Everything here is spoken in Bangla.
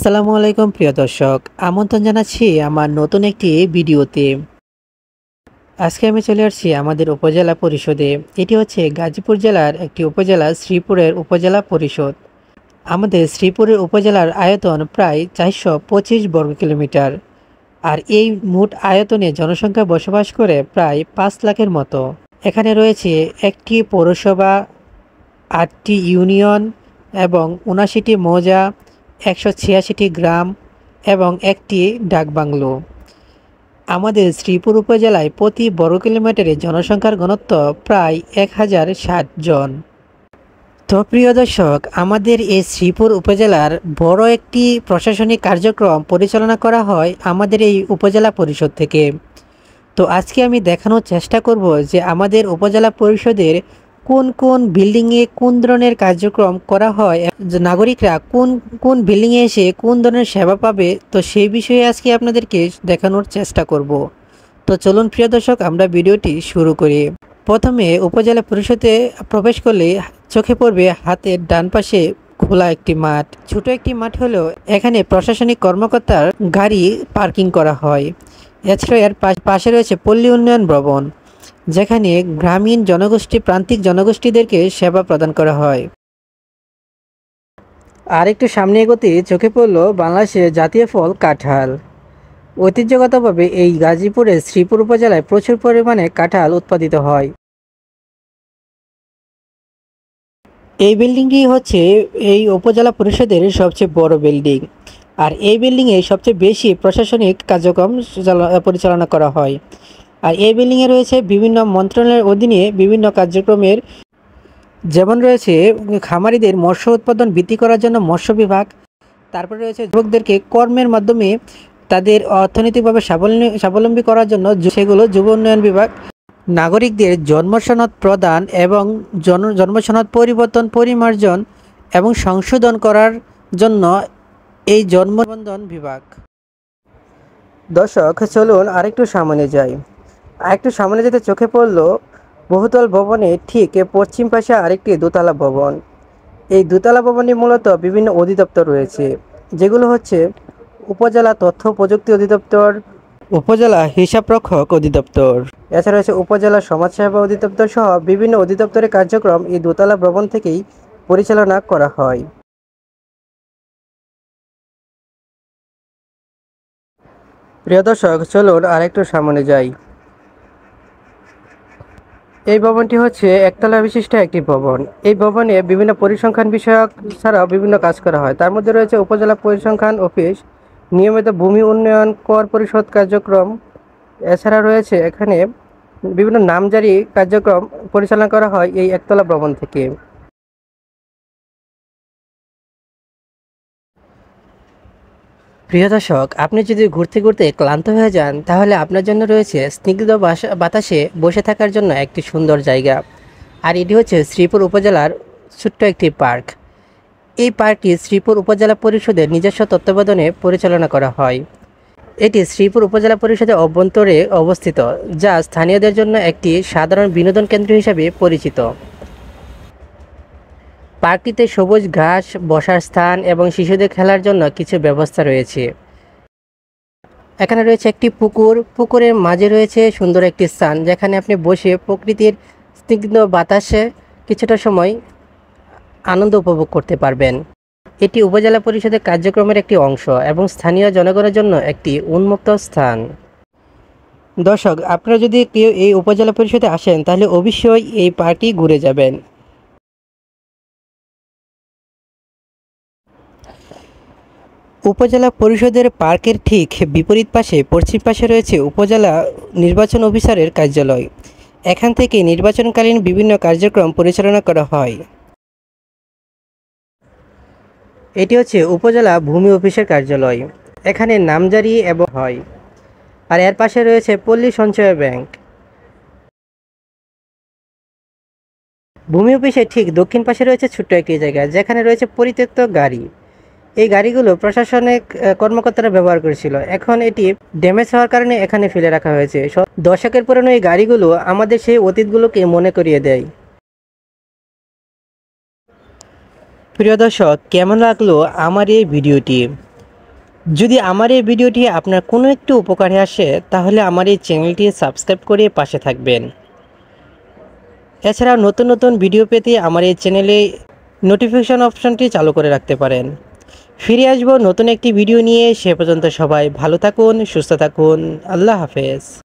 আসসালামু আলাইকুম প্রিয় দর্শক, আমন্ত্রণ জানাচ্ছি আমার নতুন একটি ভিডিওতে। আজকে আমি চলে আসছি আমাদের উপজেলা পরিষদে। এটি হচ্ছে গাজীপুর জেলার একটি উপজেলা, শ্রীপুরের উপজেলা পরিষদ। আমাদের শ্রীপুরের উপজেলার আয়তন প্রায় 425 বর্গ কিলোমিটার। আর এই মোট আয়তনে জনসংখ্যা বসবাস করে প্রায় 5 লাখের মতো। এখানে রয়েছে একটি পৌরসভা, 8টি ইউনিয়ন এবং 79টি মৌজা, 186টি গ্রাম এবং একটি ডাকবাংলো। আমাদের শ্রীপুর উপজেলায় প্রতি বর্গ কিলোমিটারে জনসংখ্যার ঘনত্ব প্রায় 1060 জন। তো প্রিয় দর্শক, আমাদের এই শ্রীপুর উপজেলার বড় একটি প্রশাসনিক কার্যক্রম পরিচালনা করা হয় আমাদের এই উপজেলা পরিষদ থেকে। তো আজকে আমি দেখানোর চেষ্টা করব যে আমাদের উপজেলা পরিষদের কোন কোন বিল্ডিংয়ে কোন ধরনের কার্যক্রম করা হয়, নাগরিকরা কোন কোন বিল্ডিংয়ে এসে কোন ধরনের সেবা পাবে। তো সেই বিষয়ে আজকে আপনাদেরকে দেখানোর চেষ্টা করব। তো চলুন প্রিয় দর্শক, আমরা ভিডিওটি শুরু করি। প্রথমে উপজেলা পরিষদে প্রবেশ করলে চোখে পড়বে হাতের ডান পাশে খোলা একটি মাঠ। ছোট একটি মাঠ হলেও এখানে প্রশাসনিক কর্মকর্তার গাড়ি পার্কিং করা হয়। এছাড়া এর পাশে রয়েছে পল্লী উন্নয়ন ভবন, যেখানে গ্রামীণ জনগোষ্ঠী, প্রান্তিক জনগোষ্ঠীদেরকে সেবা প্রদান করা হয়। আর একটু সামনে এগোতে চোখে পড়ল বাংলাদেশের জাতীয় ফল কাঁঠাল। ঐতিহ্যগতভাবে এই গাজীপুরের শ্রীপুর উপজেলায় প্রচুর পরিমাণে কাঁঠাল উৎপাদিত হয়। এই বিল্ডিংটি হচ্ছে এই উপজেলা পরিষদের সবচেয়ে বড় বিল্ডিং। আর এই বিল্ডিংয়ে সবচেয়ে বেশি প্রশাসনিক কার্যক্রম পরিচালনা করা হয়। আর এই বিল্ডিংয়ে রয়েছে বিভিন্ন মন্ত্রণালয়ের অধীনে বিভিন্ন কার্যক্রমের, যেমন রয়েছে খামারিদের মৎস্য উৎপাদন বৃদ্ধি করার জন্য মৎস্য বিভাগ। তারপরে রয়েছে যুবকদেরকে কর্মের মাধ্যমে তাদের অর্থনৈতিকভাবে স্বাবলম্বী করার জন্য সেগুলো যুব উন্নয়ন বিভাগ। নাগরিকদের জন্মসনদ প্রদান এবং জন্মসনদ পরিবর্তন, পরিমার্জন এবং সংশোধন করার জন্য এই জন্ম নিবন্ধন বিভাগ। দর্শক চলুন আরেকটু সামনে যাই। আরেকটু সামনে যেতে চোখে পড়ল বহুতল ভবনে ঠিক পশ্চিম পাশে আরেকটি দোতলা ভবন। এই দোতলা ভবনে মূলত বিভিন্ন অধিদপ্তর রয়েছে, যেগুলো হচ্ছে উপজেলা তথ্য প্রযুক্তি অধিদপ্তর, উপজেলা হিসাবরক্ষক অধিদপ্তর, এছাড়া রয়েছে উপজেলা সমাজসেবা অধিদপ্তর সহ বিভিন্ন অধিদপ্তরের কার্যক্রম এই দোতলা ভবন থেকেই পরিচালনা করা হয়। প্রিয় দর্শক চলুন আরেকটু সামনে যাই। এই ভবনটি হচ্ছে একতলা বিশিষ্ট একটি ভবন। এই ভবনে বিভিন্ন পরিসংখ্যান বিষয়ক ছাড়াও বিভিন্ন কাজ করা হয়। তার মধ্যে রয়েছে উপজেলা পরিসংখ্যান অফিস, নিয়মিত ভূমি উন্নয়ন, কর পরিশোধ কার্যক্রম। এছাড়া রয়েছে এখানে বিভিন্ন নামজারি কার্যক্রম পরিচালনা করা হয় এই একতলা ভবন থেকে। প্রিয় দর্শক, আপনি যদি ঘুরতে ঘুরতে ক্লান্ত হয়ে যান, তাহলে আপনার জন্য রয়েছে স্নিগ্ধ বাতাসে বসে থাকার জন্য একটি সুন্দর জায়গা। আর এটি হচ্ছে শ্রীপুর উপজেলার ছোট্ট একটি পার্ক। এই পার্কটি শ্রীপুর উপজেলা পরিষদের নিজস্ব তত্ত্বাবধানে পরিচালনা করা হয়। এটি শ্রীপুর উপজেলা পরিষদের অভ্যন্তরে অবস্থিত, যা স্থানীয়দের জন্য একটি সাধারণ বিনোদন কেন্দ্র হিসাবে পরিচিত। পার্কটিতে সবুজ ঘাস, বসার স্থান এবং শিশুদের খেলার জন্য কিছু ব্যবস্থা রয়েছে। এখানে রয়েছে একটি পুকুর। পুকুরের মাঝে রয়েছে সুন্দর একটি স্থান, যেখানে আপনি বসে প্রকৃতির স্নিগ্ধ বাতাসে কিছুটা সময় আনন্দ উপভোগ করতে পারবেন। এটি উপজেলা পরিষদের কার্যক্রমের একটি অংশ এবং স্থানীয় জনগণের জন্য একটি উন্মুক্ত স্থান। দর্শক, আপনারা যদি কেউ এই উপজেলা পরিষদে আসেন, তাহলে অবশ্যই এই পার্কটি ঘুরে যাবেন। উপজেলা পরিষদের পার্কের ঠিক বিপরীত পাশে পশ্চিম পাশে রয়েছে উপজেলা নির্বাচন অফিসারের কার্যালয়। এখান থেকে নির্বাচনকালীন বিভিন্ন কার্যক্রম পরিচালনা করা হয়। এটি হচ্ছে উপজেলা ভূমি অফিসের কার্যালয়। এখানে নামজারি এবং হয়। আর এর পাশে রয়েছে পল্লী সঞ্চয় ব্যাংক। ভূমি অফিসের ঠিক দক্ষিণ পাশে রয়েছে ছোট্ট একটি জায়গা, যেখানে রয়েছে পরিত্যক্ত গাড়ি। এই গাড়িগুলো প্রশাসনিক কর্মকর্তারা ব্যবহার করেছিল। এখন এটি ড্যামেজ হওয়ার কারণে এখানে ফেলে রাখা হয়েছে। দশকের পুরনো এই গাড়িগুলো আমাদের সেই অতীতগুলোকে মনে করিয়ে দেয়। প্রিয় দর্শক, কেমন লাগলো আমার এই ভিডিওটি? যদি আমার এই ভিডিওটি আপনার কোনো একটু উপকারে আসে তাহলে আমার এই চ্যানেলটি সাবস্ক্রাইব করে পাশে থাকবেন। এছাড়া নতুন নতুন ভিডিও পেতে আমার এই চ্যানেলে নোটিফিকেশন অপশনটি চালু করে রাখতে পারেন। ফিরে আসবো নতুন একটি ভিডিও নিয়ে। সে পর্যন্ত সবাই ভালো থাকুন, সুস্থ থাকুন। আল্লাহ হাফেজ।